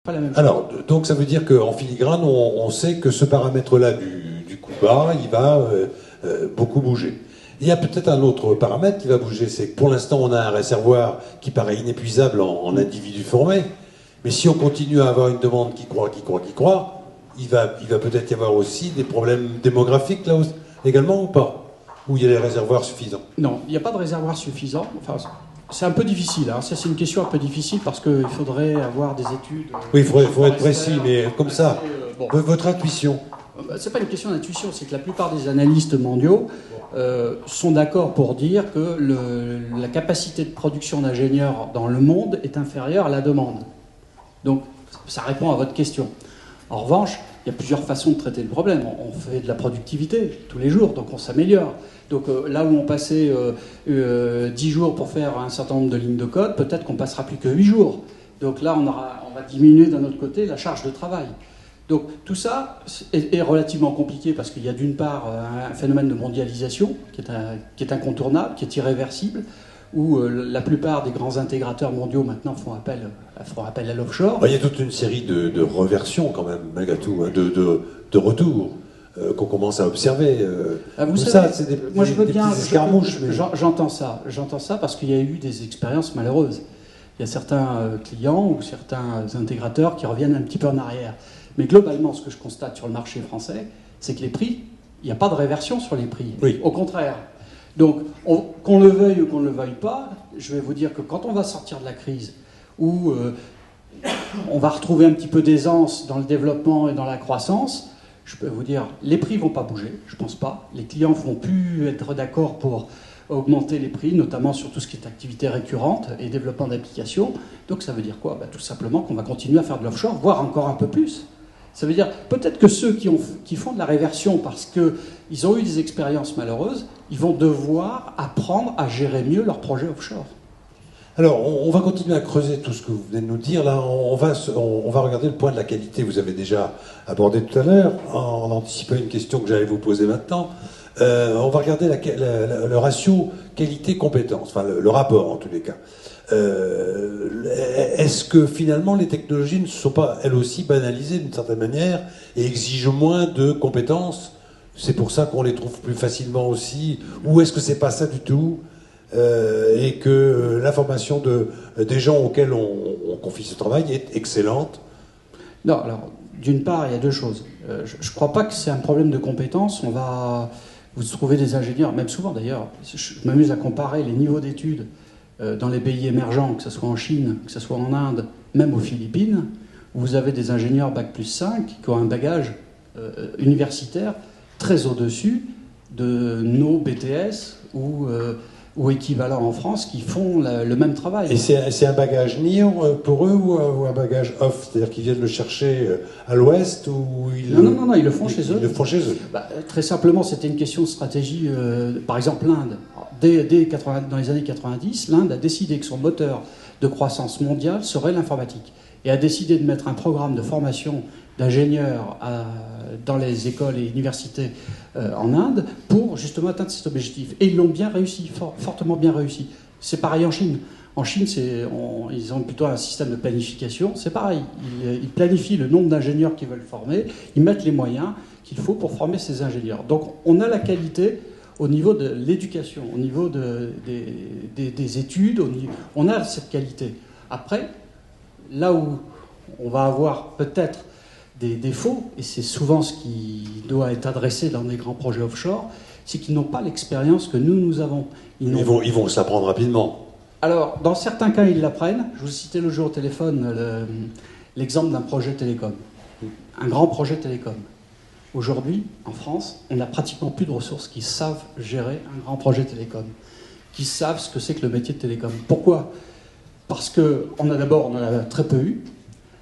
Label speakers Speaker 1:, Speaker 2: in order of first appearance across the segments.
Speaker 1: Pas la même chose.
Speaker 2: Alors, donc ça veut dire qu'en filigrane, on sait que ce paramètre-là du coût bas, il va beaucoup bouger. Il y a peut-être un autre paramètre qui va bouger, c'est que pour l'instant, on a un réservoir qui paraît inépuisable en individus formés, mais si on continue à avoir une demande qui croît, il va peut-être y avoir aussi des problèmes démographiques là également ou pas? Où il y a les réservoirs suffisants?
Speaker 1: Non, il n'y a pas de réservoir suffisant. Enfin, c'est un peu difficile. Hein. Ça, c'est une question un peu difficile parce qu'il faudrait avoir des études.
Speaker 2: Oui, il faut être précis, mais comme ça, votre intuition.
Speaker 1: C'est pas une question d'intuition, c'est que la plupart des analystes mondiaux sont d'accord pour dire que la capacité de production d'ingénieurs dans le monde est inférieure à la demande. Donc, ça répond à votre question. En revanche, il y a plusieurs façons de traiter le problème. On fait de la productivité tous les jours, donc on s'améliore. Donc là où on passait 10 jours pour faire un certain nombre de lignes de code, peut-être qu'on passera plus que 8 jours. Donc là, on va diminuer d'un autre côté la charge de travail. Donc tout ça est relativement compliqué parce qu'il y a d'une part un phénomène de mondialisation qui est incontournable, qui est irréversible, où la plupart des grands intégrateurs mondiaux maintenant font appel à l'offshore.
Speaker 2: Il y a toute une série de reversions quand même, malgré tout, hein, de retours qu'on commence à observer.
Speaker 1: Vous savez,
Speaker 2: c'est des,
Speaker 1: moi je veux bien,
Speaker 2: petites escarmouches.
Speaker 1: J'entends ça parce qu'il y a eu des expériences malheureuses. Il y a certains clients ou certains intégrateurs qui reviennent un petit peu en arrière. Mais globalement, ce que je constate sur le marché français, c'est que les prix, il n'y a pas de réversion sur les prix.
Speaker 2: Oui.
Speaker 1: Au contraire. Donc, qu'on le veuille ou qu'on ne le veuille pas, je vais vous dire que quand on va sortir de la crise, où on va retrouver un petit peu d'aisance dans le développement et dans la croissance, je peux vous dire, les prix ne vont pas bouger, je ne pense pas. Les clients ne vont plus être d'accord pour augmenter les prix, notamment sur tout ce qui est activité récurrente et développement d'applications. Donc ça veut dire quoi? Tout simplement qu'on va continuer à faire de l'offshore, voire encore un peu plus. Ça veut dire peut-être que ceux qui font de la réversion parce qu'ils ont eu des expériences malheureuses, ils vont devoir apprendre à gérer mieux leur projet offshore.
Speaker 2: Alors, on va continuer à creuser tout ce que vous venez de nous dire. Là, on va regarder le point de la qualité. Vous avez déjà abordé tout à l'heure, en anticipant une question que j'allais vous poser maintenant. On va regarder le ratio qualité-compétence, enfin le rapport en tous les cas. Est-ce que finalement les technologies ne sont pas elles aussi banalisées d'une certaine manière et exigent moins de compétences? C'est pour ça qu'on les trouve plus facilement aussi? Ou est-ce que c'est pas ça du tout? Et que l'information des gens auxquels on confie ce travail est excellente?
Speaker 1: Non, alors, d'une part, il y a deux choses. Je ne crois pas que c'est un problème de compétences. Vous trouvez des ingénieurs, même souvent d'ailleurs, je m'amuse à comparer les niveaux d'études dans les pays émergents, que ce soit en Chine, que ce soit en Inde, même aux Philippines, où vous avez des ingénieurs Bac plus 5 qui ont un bagage universitaire très au-dessus de nos BTS ou équivalents en France qui font le même travail.
Speaker 2: Et c'est un bagage NIR pour eux ou un bagage off? C'est-à-dire qu'ils viennent le chercher à l'ouest ou
Speaker 1: Non, ils le font chez eux.
Speaker 2: Ils le font chez eux.
Speaker 1: Très simplement, c'était une question de stratégie. Par exemple, l'Inde, dans les années 90, l'Inde a décidé que son moteur de croissance mondiale serait l'informatique. Et a décidé de mettre un programme de formation d'ingénieurs dans les écoles et universités en Inde pour justement atteindre cet objectif. Et ils l'ont bien réussi, fortement bien réussi. C'est pareil en Chine. En Chine, ils ont plutôt un système de planification. C'est pareil. Ils planifient le nombre d'ingénieurs qu'ils veulent former. Ils mettent les moyens qu'il faut pour former ces ingénieurs. Donc on a la qualité au niveau de l'éducation, au niveau des études. On a cette qualité. Après, là où on va avoir peut-être des défauts, et c'est souvent ce qui doit être adressé dans des grands projets offshore, c'est qu'ils n'ont pas l'expérience que nous avons.
Speaker 2: Ils vont se l'apprendre rapidement.
Speaker 1: Alors, dans certains cas, ils l'apprennent. Je vous citais le jour au téléphone l'exemple d'un projet télécom. Un grand projet télécom. Aujourd'hui, en France, on n'a pratiquement plus de ressources qui savent gérer un grand projet télécom, qui savent ce que c'est que le métier de télécom. Pourquoi? Parce qu'on en a très peu eu,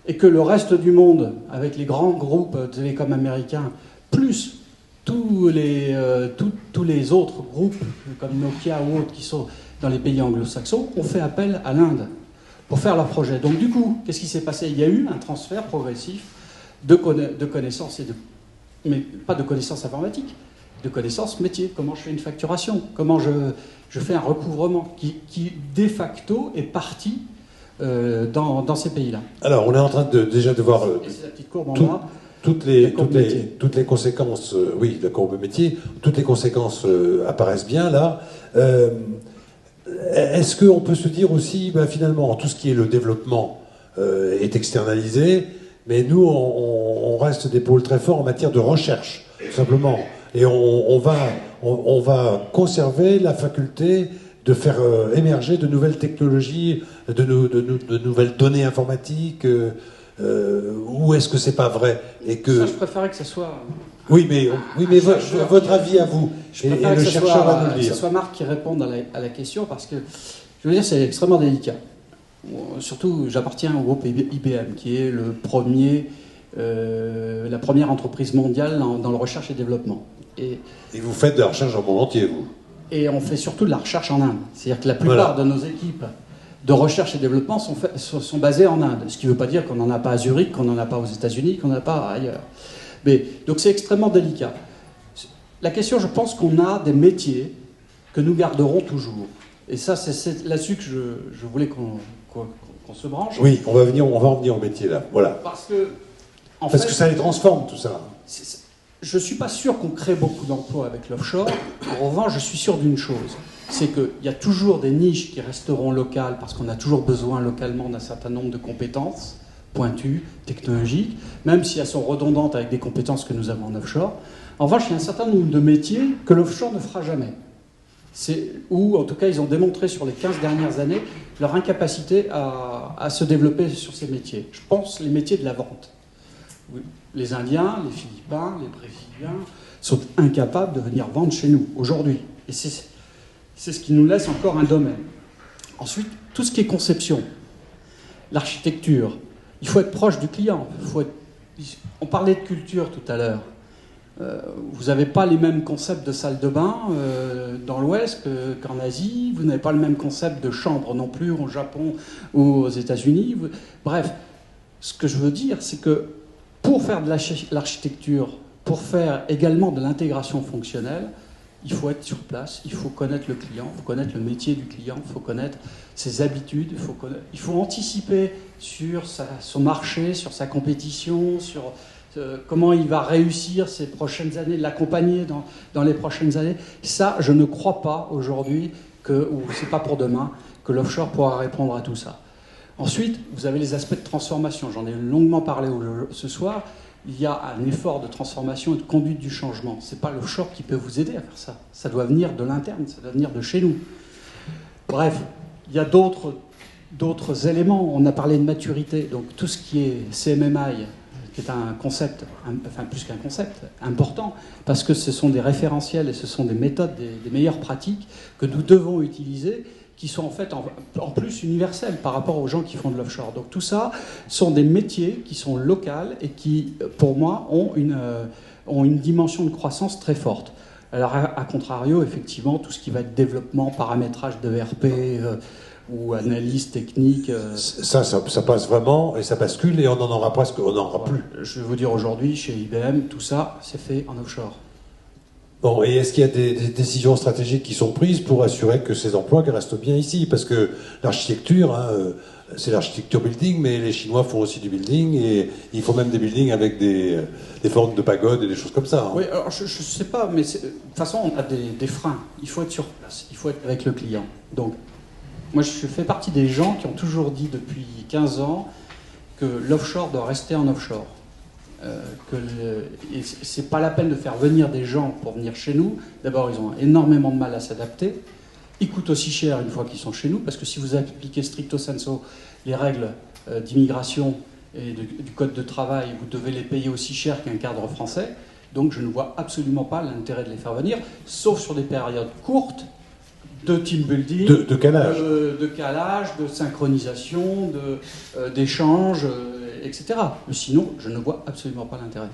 Speaker 1: et que le reste du monde, avec les grands groupes télécoms américains, plus tous les autres groupes, comme Nokia ou autres, qui sont dans les pays anglo-saxons, ont fait appel à l'Inde pour faire leur projet. Donc du coup, qu'est-ce qui s'est passé? Il y a eu un transfert progressif de connaissances, mais pas de connaissances informatiques, de connaissances métiers. Comment je fais une facturation? Comment je fais un recouvrement qui de facto est parti dans ces pays-là.
Speaker 2: Alors, on est en train déjà de voir
Speaker 1: Et c'est la petite courbe en bas.
Speaker 2: toutes les conséquences, oui, la courbe métier, toutes les conséquences apparaissent bien là. Est-ce qu'on peut se dire aussi, ben, finalement, tout ce qui est le développement est externalisé, mais nous, on reste des pôles très forts en matière de recherche, tout simplement. Et on va conserver la faculté de faire émerger de nouvelles technologies, de nouvelles données informatiques. Ou est-ce que c'est pas vrai et que...
Speaker 1: Ça, je préférais que ça soit...
Speaker 2: Oui, mais votre avis à vous,
Speaker 1: et le chercheur va nous le dire. Que ce soit Marc qui réponde à la question, parce que, je veux dire, c'est extrêmement délicat. Surtout, j'appartiens au groupe IBM, qui est la première entreprise mondiale dans la recherche et développement. Et
Speaker 2: vous faites de la recherche dans le monde entier, vous?
Speaker 1: Et on fait surtout de la recherche en Inde. C'est-à-dire que la plupart de nos équipes de recherche et développement sont basées en Inde. Ce qui ne veut pas dire qu'on n'en a pas à Zurich, qu'on n'en a pas aux États-Unis, qu'on n'en a pas ailleurs. Donc c'est extrêmement délicat. La question, je pense qu'on a des métiers que nous garderons toujours. Et ça, c'est là-dessus que je voulais qu'on se branche.
Speaker 2: Oui, on va en venir au métier là. Voilà.
Speaker 1: Parce
Speaker 2: que ça les transforme, tout ça.
Speaker 1: Je ne suis pas sûr qu'on crée beaucoup d'emplois avec l'offshore. En revanche, je suis sûr d'une chose, c'est qu'il y a toujours des niches qui resteront locales, parce qu'on a toujours besoin localement d'un certain nombre de compétences pointues, technologiques, même si elles sont redondantes avec des compétences que nous avons en offshore. En revanche, il y a un certain nombre de métiers que l'offshore ne fera jamais. Ou en tout cas, ils ont démontré sur les 15 dernières années leur incapacité à se développer sur ces métiers. Je pense les métiers de la vente. Oui. Les Indiens, les Philippins, les Brésiliens sont incapables de venir vendre chez nous aujourd'hui. Et c'est ce qui nous laisse encore un domaine. Ensuite, tout ce qui est conception, l'architecture, il faut être proche du client. On parlait de culture tout à l'heure. Vous n'avez pas les mêmes concepts de salle de bain dans l'Ouest qu'en Asie. Vous n'avez pas le même concept de chambre non plus au Japon ou aux États-Unis. Bref, ce que je veux dire, c'est que pour faire de l'architecture, pour faire également de l'intégration fonctionnelle, il faut être sur place, il faut connaître le client, il faut connaître le métier du client, il faut connaître ses habitudes, il faut anticiper sur son marché, sur sa compétition, sur comment il va réussir ces prochaines années, l'accompagner dans les prochaines années. Ça, je ne crois pas aujourd'hui, ou c'est pas pour demain, que l'offshore pourra répondre à tout ça. Ensuite, vous avez les aspects de transformation. J'en ai longuement parlé ce soir. Il y a un effort de transformation et de conduite du changement. Ce n'est pas l'offshore qui peut vous aider à faire ça. Ça doit venir de l'interne, ça doit venir de chez nous. Bref, il y a d'autres éléments. On a parlé de maturité. Donc tout ce qui est CMMI, qui est un concept, enfin plus qu'un concept, important, parce que ce sont des référentiels et ce sont des méthodes, des meilleures pratiques que nous devons utiliser, qui sont en fait en plus universels par rapport aux gens qui font de l'offshore. Donc tout ça sont des métiers qui sont locaux et qui, pour moi, ont une dimension de croissance très forte. Alors à contrario, effectivement, tout ce qui va être développement, paramétrage de ERP ou analyse technique...
Speaker 2: Ça passe vraiment et ça bascule et on n'en aura presque, on n'en aura plus.
Speaker 1: Je vais vous dire aujourd'hui, chez IBM, tout ça, c'est fait en offshore.
Speaker 2: Bon, et est-ce qu'il y a des décisions stratégiques qui sont prises pour assurer que ces emplois restent bien ici? Parce que l'architecture, c'est l'architecture building, mais les Chinois font aussi du building, et il faut même des buildings avec des formes de pagodes et des choses comme ça.
Speaker 1: Oui, alors je ne sais pas, mais de toute façon, on a des freins. Il faut être sur place, il faut être avec le client. Donc, moi, je fais partie des gens qui ont toujours dit depuis 15 ans que l'offshore doit rester en offshore. C'est pas la peine de faire venir des gens pour venir chez nous. D'abord, ils ont énormément de mal à s'adapter. Ils coûtent aussi cher une fois qu'ils sont chez nous, parce que si vous appliquez stricto sensu les règles d'immigration et du code de travail, vous devez les payer aussi cher qu'un cadre français. Donc je ne vois absolument pas l'intérêt de les faire venir, sauf sur des périodes courtes de team building,
Speaker 2: de calage,
Speaker 1: de synchronisation, d'échange, etc. Mais sinon, je ne vois absolument pas l'intérêt.